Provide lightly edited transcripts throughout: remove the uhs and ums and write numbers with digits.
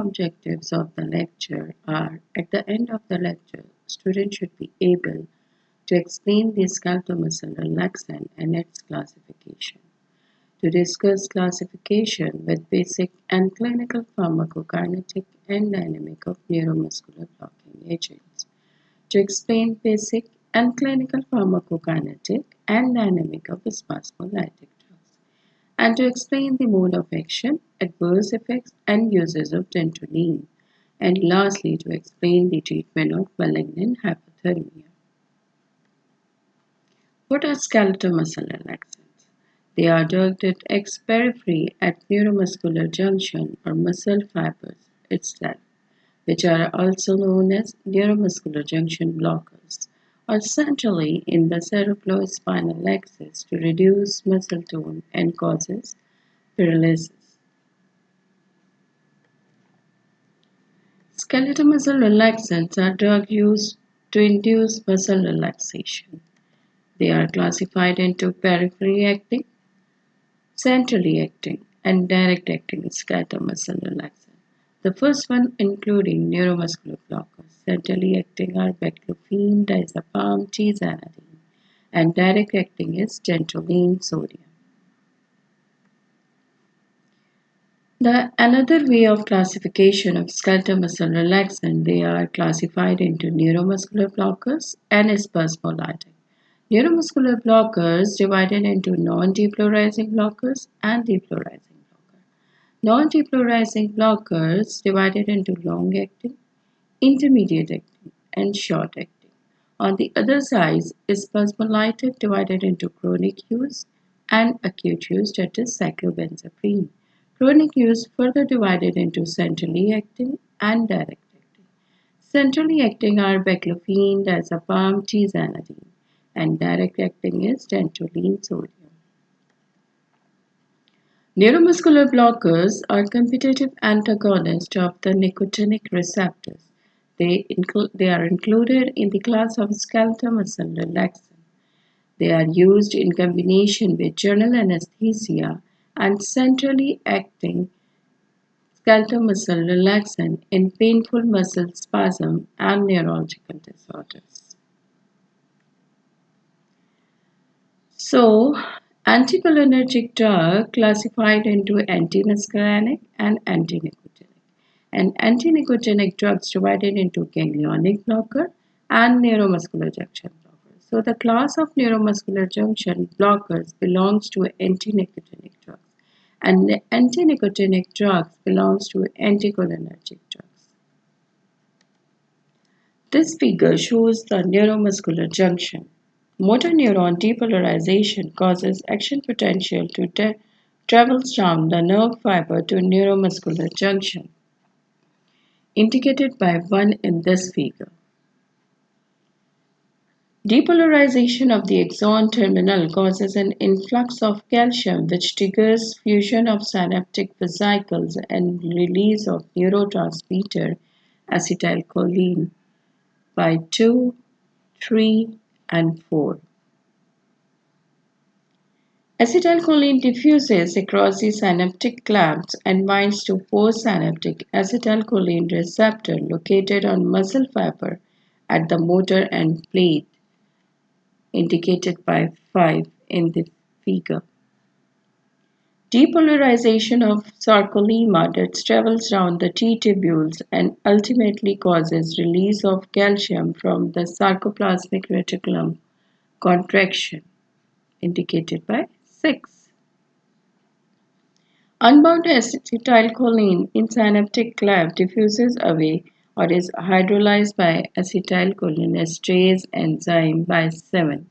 objectives of the lecture are, at the end of the lecture, students should be able to explain the skeletal muscle relaxant and its classification, to discuss classification with basic and clinical pharmacokinetic and dynamic of neuromuscular blocking agents, to explain basic and clinical pharmacokinetic and dynamic of spasmolytic drugs, and to explain the mode of action, adverse effects, and uses of dantrolene, and lastly to explain the treatment of malignant hyperthermia. What are skeletal muscle relaxants? They are drugs that act peripherally at neuromuscular junction or muscle fibers itself, which are also known as neuromuscular junction blockers, or centrally in the cerebrospinal axis to reduce muscle tone and causes paralysis. Skeletal muscle relaxants are drugs used to induce muscle relaxation. They are classified into peripherally acting, centrally acting, and direct acting skeletal muscle relaxants. The first one including neuromuscular blockers. Centrally acting are baclofen, Diazepam, tizanidine, and direct acting is dantrolene sodium. Another way of classification of skeletal muscle relaxant, they are classified into neuromuscular blockers and spasmolytic. Neuromuscular blockers divided into non-depolarizing blockers and depolarizing blockers. Non-depolarizing blockers divided into long-acting, intermediate-acting, and short-acting. On the other side, spasmolytic divided into chronic use and acute use, that is cyclobenzaprine. Chronic use further divided into centrally acting and direct acting. Centrally acting are baclofen, diazepam, tizanidine, and direct acting is dantrolene sodium. Neuromuscular blockers are competitive antagonists of the nicotinic receptors. They are included in the class of skeletal muscle relaxant. They are used in combination with general anesthesia and centrally acting skeletal muscle relaxant in painful muscle spasm and neurological disorders. So, anticholinergic drug classified into antimuscarinic and antinicotinic. And antinicotinic drugs divided into ganglionic blocker and neuromuscular junction blockers. So the class of neuromuscular junction blockers belongs to antinicotinic drugs, and the antinicotinic drugs belongs to anticholinergic drugs. This figure shows the neuromuscular junction. Motor neuron depolarization causes action potential to travels down the nerve fiber to neuromuscular junction, indicated by 1 in this figure. Depolarization of the axon terminal causes an influx of calcium which triggers fusion of synaptic vesicles and release of neurotransmitter acetylcholine by 2, 3, and 4. Acetylcholine diffuses across the synaptic clamps and binds to postsynaptic acetylcholine receptor located on muscle fiber at the motor end plate, indicated by 5 in the figure. Depolarization of sarcolemma that travels down the T-tubules and ultimately causes release of calcium from the sarcoplasmic reticulum contraction, indicated by 6. Unbound acetylcholine in synaptic cleft diffuses away or is hydrolyzed by acetylcholinesterase enzyme by 7.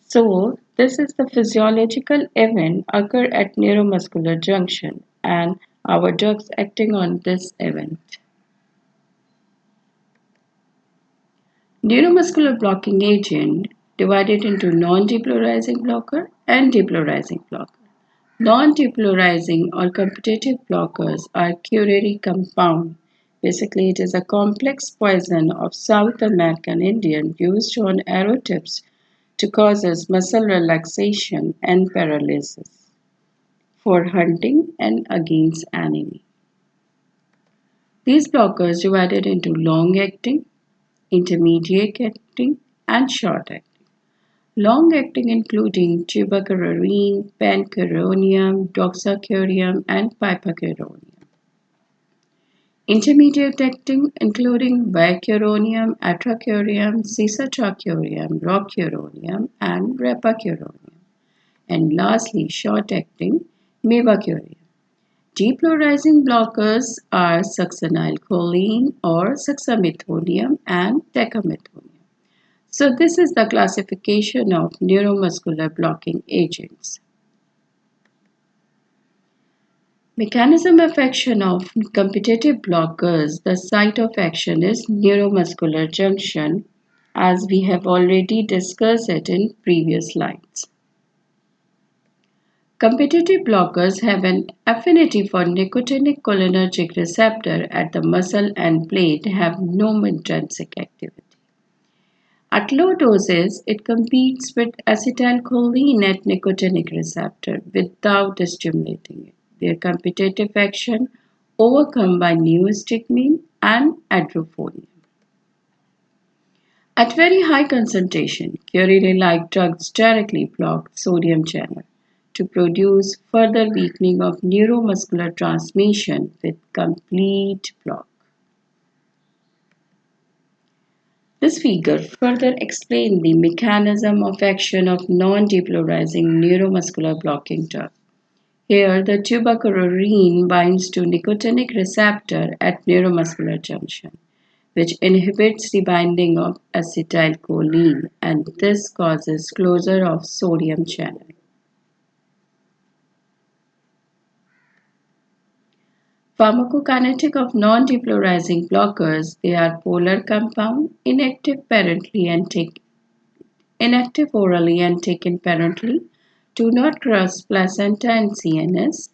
So, this is the physiological event occur at neuromuscular junction and our drugs acting on this event. Neuromuscular blocking agent divided into non-depolarizing blocker and depolarizing blocker. Non-depolarizing or competitive blockers are curare compound. Basically, it is a complex poison of South American Indian used on arrow tips to cause muscle relaxation and paralysis for hunting and against enemy. These blockers divided into long-acting, intermediate-acting, and short-acting. Long-acting including tuberculin, pancuronium, doxycurium, and pipacuronium. Intermediate-acting including bacuronium, Etracurium, cisatracurium, rocuronium, and rapacuronium. And lastly, short-acting mevacurium. Depolarizing blockers are succinylcholine or succinylmethonium and decamethonium. So this is the classification of neuromuscular blocking agents. Mechanism of action of competitive blockers. The site of action is neuromuscular junction, as we have already discussed it in previous slides. Competitive blockers have an affinity for nicotinic cholinergic receptor at the muscle and plate, have no intrinsic activity. At low doses, it competes with acetylcholine at nicotinic receptor without stimulating it. Their competitive action overcome by neostigmine and adrophonium. At very high concentration, curare-like drugs directly block sodium channel to produce further weakening of neuromuscular transmission with complete block. This figure further explains the mechanism of action of non-depolarizing neuromuscular blocking drug. Here, the tuberculin binds to nicotinic receptor at neuromuscular junction, which inhibits the binding of acetylcholine, and this causes closure of sodium channel. Pharmacokinetic of non-depolarizing blockers. They are polar compound, inactive orally and taken parentally, do not cross placenta and CNS.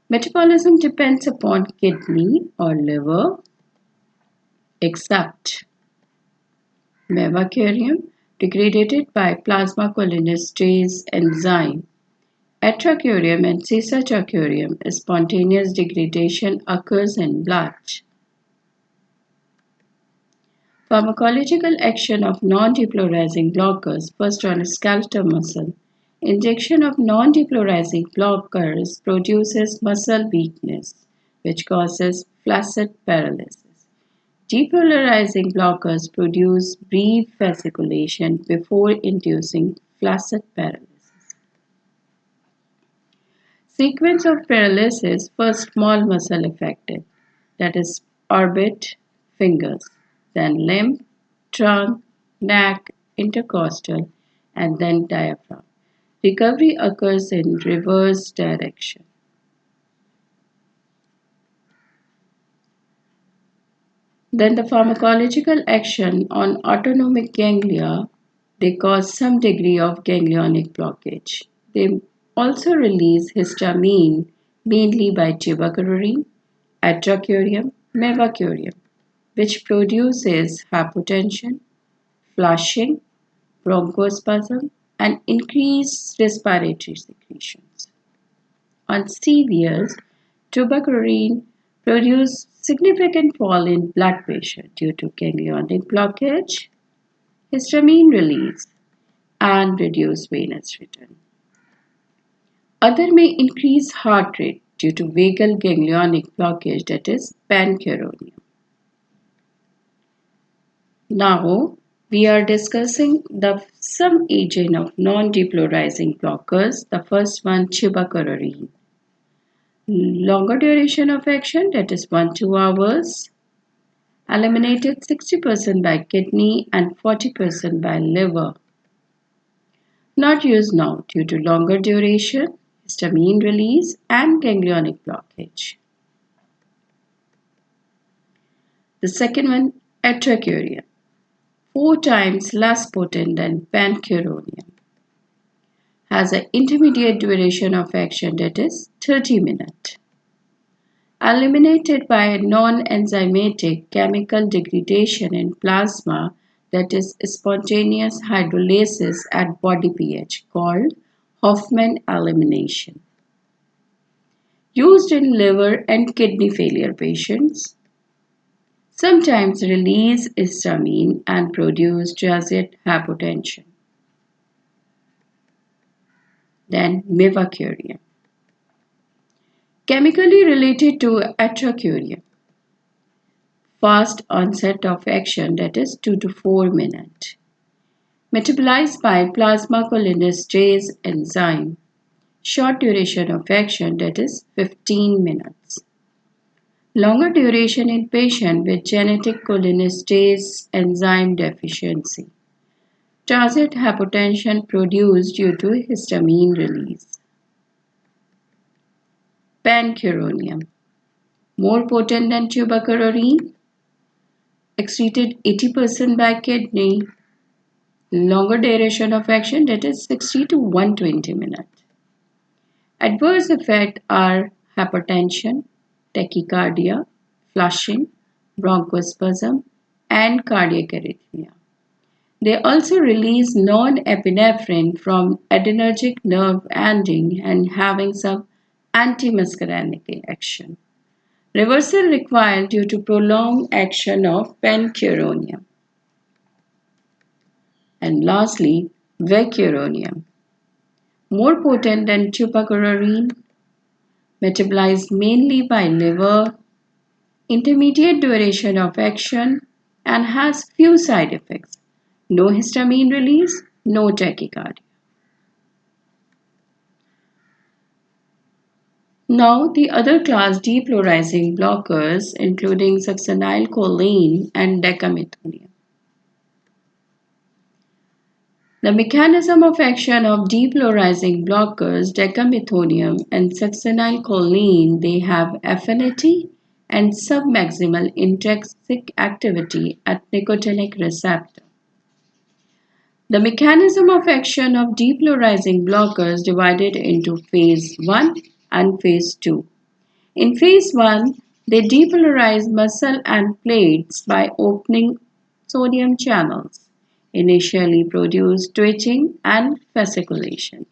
Metabolism depends upon kidney or liver, except mevacurium, degraded by plasma cholinesterase enzyme. Etracurium and cisatracurium, spontaneous degradation occurs in blood. Pharmacological action of non-depolarizing blockers. First on skeletal muscle. Injection of non-depolarizing blockers produces muscle weakness, which causes flaccid paralysis. Depolarizing blockers produce brief fasciculation before inducing flaccid paralysis. Sequence of paralysis. First small muscle affected, that is orbit, fingers, then limb, trunk, neck, intercostal, and then diaphragm. Recovery occurs in reverse direction. Then the pharmacological action on autonomic ganglia. They cause some degree of ganglionic blockage. They also release histamine mainly by tuberculin, Etracuria, mevacurium, which produces hypotension, flushing, bronchospasm, and increased respiratory secretions. On CVS, tuberculin produces significant fall in blood pressure due to ganglionic blockage, histamine release, and reduced venous return. Other may increase heart rate due to vagal ganglionic blockage, that is pancuronium. Now we are discussing some agent of non-depolarizing blockers. The first one, tuberculin. Longer duration of action, that is 1-2 hours. Eliminated 60% by kidney and 40% by liver. Not used now due to longer duration, histamine release, and ganglionic blockage. The second one, Etracuria, 4 times less potent than pancuronium. Has an intermediate duration of action, that is 30 minutes. Eliminated by a non-enzymatic chemical degradation in plasma, that is spontaneous hydrolysis at body pH, called Hoffman elimination. Used in liver and kidney failure patients. Sometimes release histamine and produce transient hypotension. Then Etracuria. Chemically related to Etracuria. Fast onset of action, that is 2 to 4 minutes. Metabolized by plasma cholinesterase enzyme. Short duration of action, that is 15 minutes. Longer duration in patient with genetic cholinesterase enzyme deficiency. Transient hypotension produced due to histamine release. Pancuronium. More potent than tuberculin. Excreted 80% by kidney. Longer duration of action, that is 60 to 120 minutes. Adverse effects are hypertension, tachycardia, flushing, bronchospasm, and cardiac arrhythmia. They also release norepinephrine from adrenergic nerve ending and having some antimuscarinic action. Reversal required due to prolonged action of pancuronium. And lastly, vecuronium. More potent than tuberculin, metabolized mainly by liver, intermediate duration of action, and has few side effects. No histamine release, no tachycardia. Now the other class depolarizing blockers including succinylcholine and decamethonium. The mechanism of action of depolarizing blockers, decamethonium and succinylcholine, they have affinity and submaximal intrinsic activity at nicotinic receptor. The mechanism of action of depolarizing blockers divided into phase 1 and phase 2. In phase 1, they depolarize muscle and plates by opening sodium channels. Initially produce twitching and fasciculation.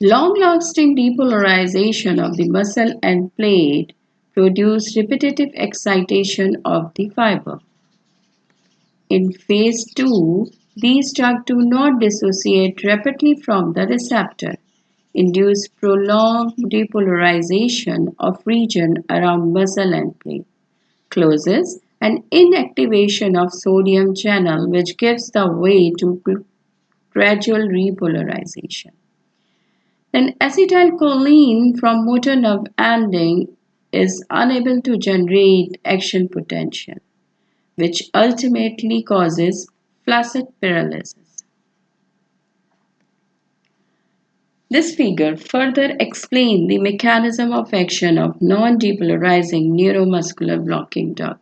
Long-lasting depolarization of the muscle and plate produce repetitive excitation of the fiber. In phase 2, these drugs do not dissociate rapidly from the receptor, induce prolonged depolarization of region around muscle and plate, closes and inactivation of sodium channel which gives the way to gradual repolarization. Then acetylcholine from motor nerve ending is unable to generate action potential, which ultimately causes flaccid paralysis. This figure further explains the mechanism of action of non-depolarizing neuromuscular blocking drug.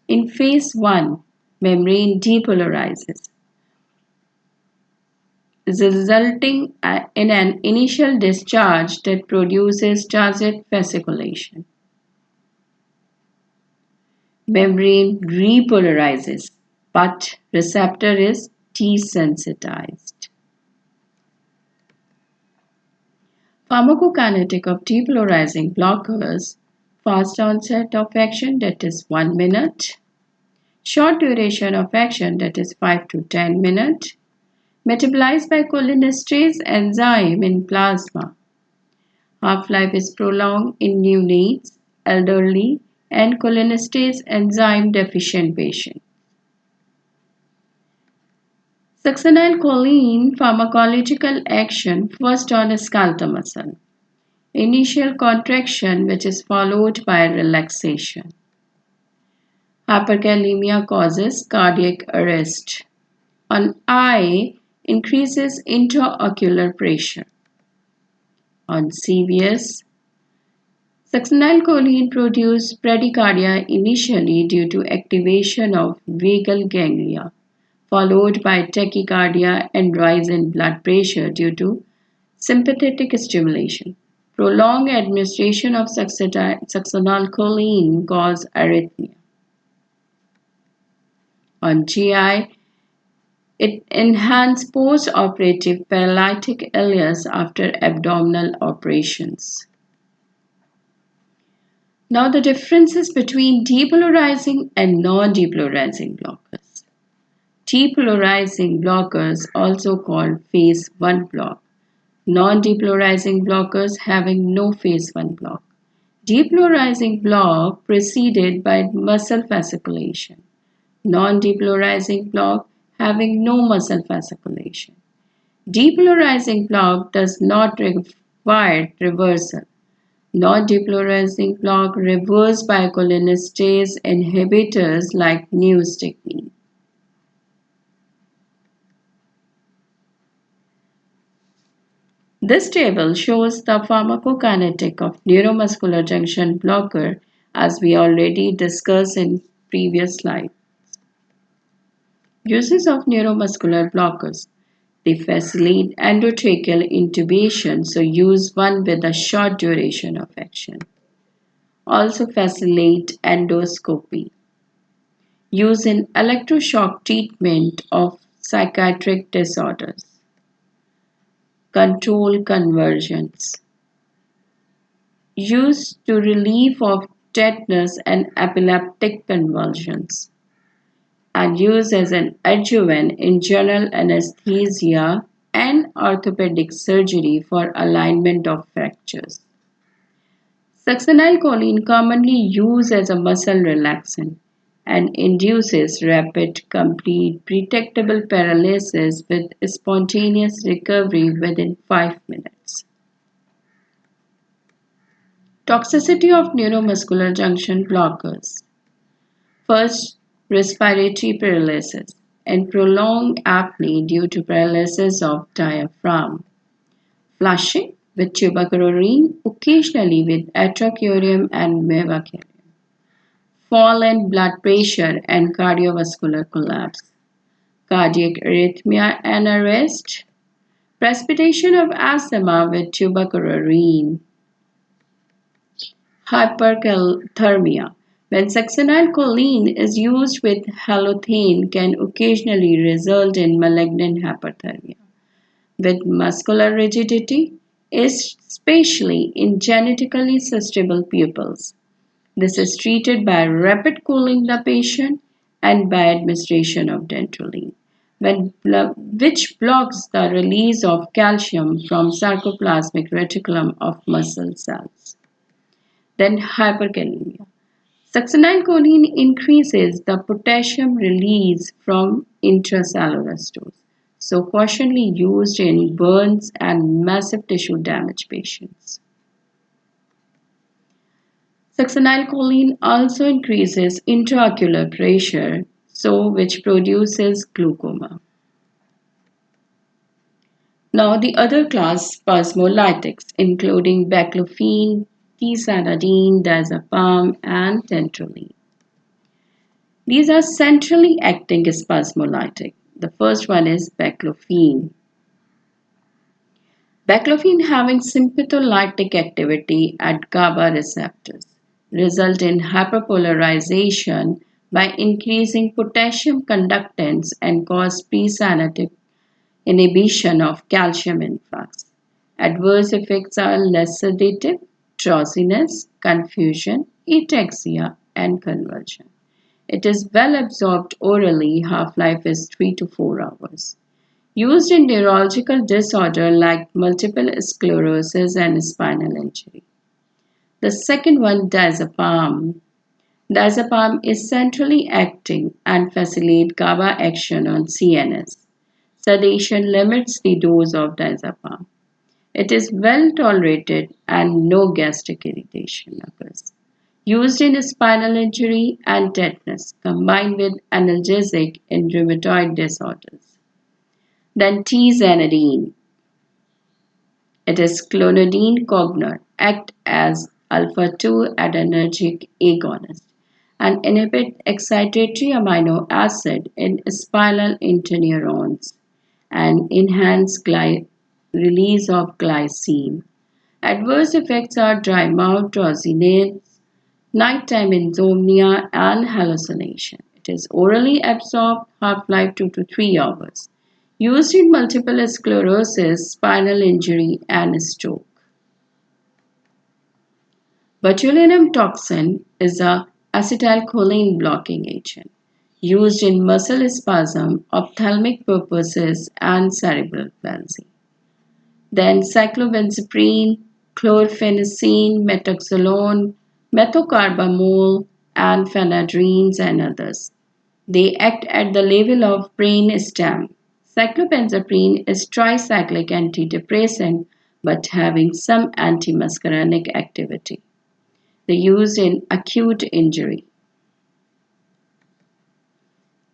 In phase 1, membrane depolarizes, resulting in an initial discharge that produces transient fasciculation. Membrane repolarizes, but receptor is desensitized. Pharmacokinetic of depolarizing blockers, fast onset of action, that is 1 minute. Short duration of action, that is 5 to 10 minutes. Metabolized by cholinesterase enzyme in plasma. Half-life is prolonged in neonates, elderly, and cholinesterase enzyme deficient patients. Succinylcholine pharmacological action first on skeletal muscle. Initial contraction which is followed by relaxation. Hyperkalemia causes cardiac arrest. On eye, increases intraocular pressure. On CVS, succinylcholine produces bradycardia initially due to activation of vagal ganglia, followed by tachycardia and rise in blood pressure due to sympathetic stimulation. Prolonged administration of succinylcholine causes arrhythmia. On GI, it enhances post-operative paralytic illness after abdominal operations. Now the differences between depolarizing and non-depolarizing blockers. Depolarizing blockers, also called phase 1 block. Non-depolarizing blockers having no phase 1 block. Depolarizing block preceded by muscle fasciculation. Non-depolarizing block having no muscle fasciculation. Depolarizing block does not require reversal. Non-depolarizing block reverse by cholinesterase inhibitors like neostigmine. This table shows the pharmacokinetic of neuromuscular junction blocker as we already discussed in previous slide. Uses of neuromuscular blockers. They facilitate endotracheal intubation, so use one with a short duration of action. Also facilitate endoscopy. Use in electroshock treatment of psychiatric disorders. Control conversions. Used to relief of tetanus and epileptic convulsions. And used as an adjuvant in general anesthesia and orthopedic surgery for alignment of fractures. Succinylcholine commonly used as a muscle relaxant and induces rapid, complete, predictable paralysis with spontaneous recovery within 5 minutes. Toxicity of neuromuscular junction blockers. First, respiratory paralysis and prolonged apnea due to paralysis of diaphragm. Flushing with tuberculin, occasionally with Etracuria and Mevacurium. Fall in blood pressure and cardiovascular collapse. Cardiac arrhythmia and arrest. Precipitation of asthma with tuberculin. Hyperthermia. When succinylcholine is used with halothane can occasionally result in malignant hyperthermia with muscular rigidity, especially in genetically susceptible pupils. This is treated by rapid cooling the patient and by administration of dantrolene, which blocks the release of calcium from sarcoplasmic reticulum of muscle cells. Then hyperkalemia. Succinylcholine increases the potassium release from intracellular stores, so cautionally used in burns and massive tissue damage patients. Succinylcholine also increases intraocular pressure, so which produces glaucoma. Now the other class spasmolytics including baclofen, tizanidine, diazepam and dantrolene. These are centrally acting spasmolytic. The first one is baclofen. Baclofen having sympatholytic activity at GABA receptors result in hyperpolarization by increasing potassium conductance and cause presynaptic inhibition of calcium influx. Adverse effects are less sedative, drowsiness, confusion, ataxia, and convulsion. It is well absorbed orally, half-life is 3 to 4 hours. Used in neurological disorder like multiple sclerosis and spinal injury. The second one, diazepam. Diazepam is centrally acting and facilitates GABA action on CNS. Sedation limits the dose of diazepam. It is well tolerated and no gastric irritation occurs. Used in spinal injury and tetanus, combined with analgesic in rheumatoid disorders. Then tizanidine. It is clonidine cognac, act as alpha-2 adrenergic agonist and inhibit excitatory amino acid in spinal interneurons and enhance release of glycine. Adverse effects are dry mouth, drowsiness, nighttime insomnia, and hallucination. It is orally absorbed, half-life 2 to 3 hours. Used in multiple sclerosis, spinal injury, and stroke. Botulinum toxin is a acetylcholine blocking agent used in muscle spasm, ophthalmic purposes, and cerebral palsy. Then cyclobenzaprine, chlorphenicin, methoxylone, methocarbamol, and phenadrines and others. They act at the level of brain stem. Cyclobenzaprine is tricyclic antidepressant but having some antimuscarinic activity. They used in acute injury.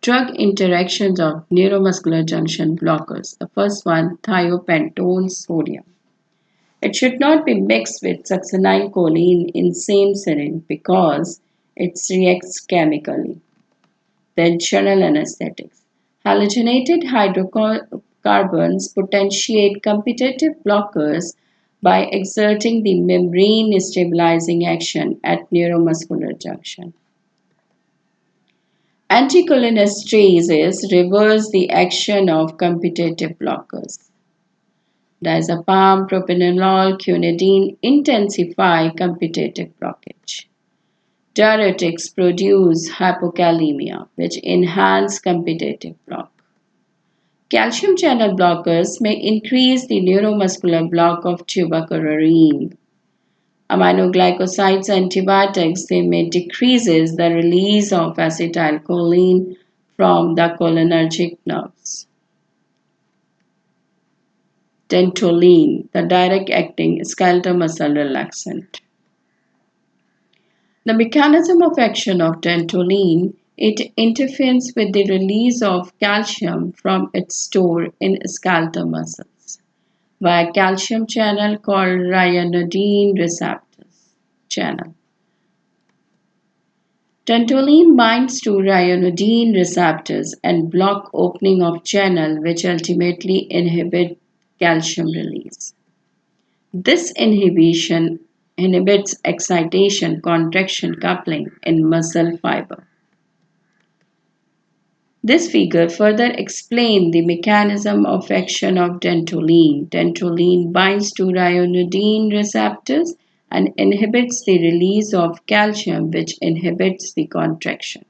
Drug interactions of neuromuscular junction blockers. The first one, thiopentone sodium. It should not be mixed with succinylcholine in same syringe because it reacts chemically. Then general anesthetics. Halogenated hydrocarbons potentiate competitive blockers by exerting the membrane stabilizing action at neuromuscular junction. Anticholinestrases reverse the action of competitive blockers. Diazepam, propranolol, quinidine intensify competitive blockage. Diuretics produce hypokalemia, which enhance competitive block. Calcium channel blockers may increase the neuromuscular block of tuberculin. Aminoglycosides antibiotics, they may decrease the release of acetylcholine from the cholinergic nerves. Dantrolene, the direct acting skeletal muscle relaxant. The mechanism of action of dantrolene, it interferes with the release of calcium from its store in skeletal muscles via calcium channel called ryanodine receptors channel. Dantrolene binds to ryanodine receptors and block opening of channel which ultimately inhibit calcium release. This inhibition inhibits excitation, contraction, coupling in muscle fiber. This figure further explains the mechanism of action of dantrolene. Dantrolene binds to ryanodine receptors and inhibits the release of calcium, which inhibits the contraction.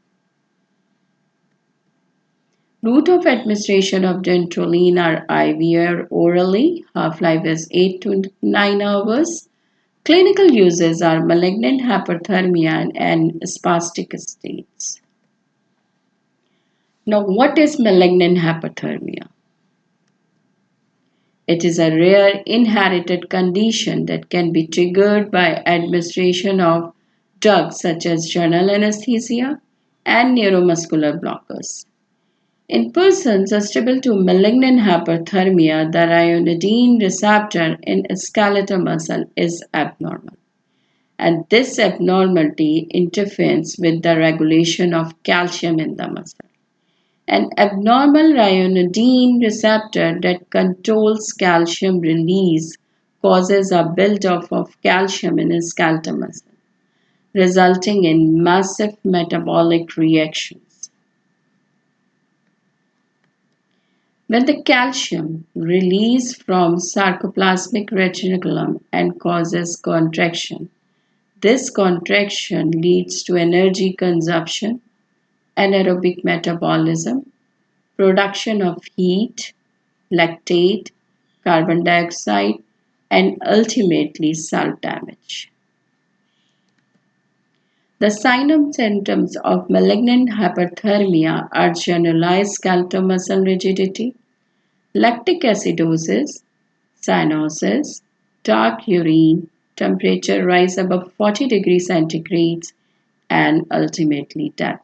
Route of administration of dantrolene are IV or orally. Half-life is 8 to 9 hours. Clinical uses are malignant hyperthermia and spastic states. Now, what is malignant hyperthermia? It is a rare inherited condition that can be triggered by administration of drugs such as general anesthesia and neuromuscular blockers. In persons susceptible to malignant hyperthermia, the ryanodine receptor in skeletal muscle is abnormal, and this abnormality interferes with the regulation of calcium in the muscle. An abnormal ryanodine receptor that controls calcium release causes a buildup of calcium in skeletal muscle, resulting in massive metabolic reactions. When the calcium releases from sarcoplasmic reticulum and causes contraction, this contraction leads to energy consumption, anaerobic metabolism, production of heat, lactate, carbon dioxide, and ultimately cell damage. The signs and symptoms of malignant hyperthermia are generalized skeletal muscle rigidity, lactic acidosis, cyanosis, dark urine, temperature rise above 40 degrees centigrade, and ultimately death.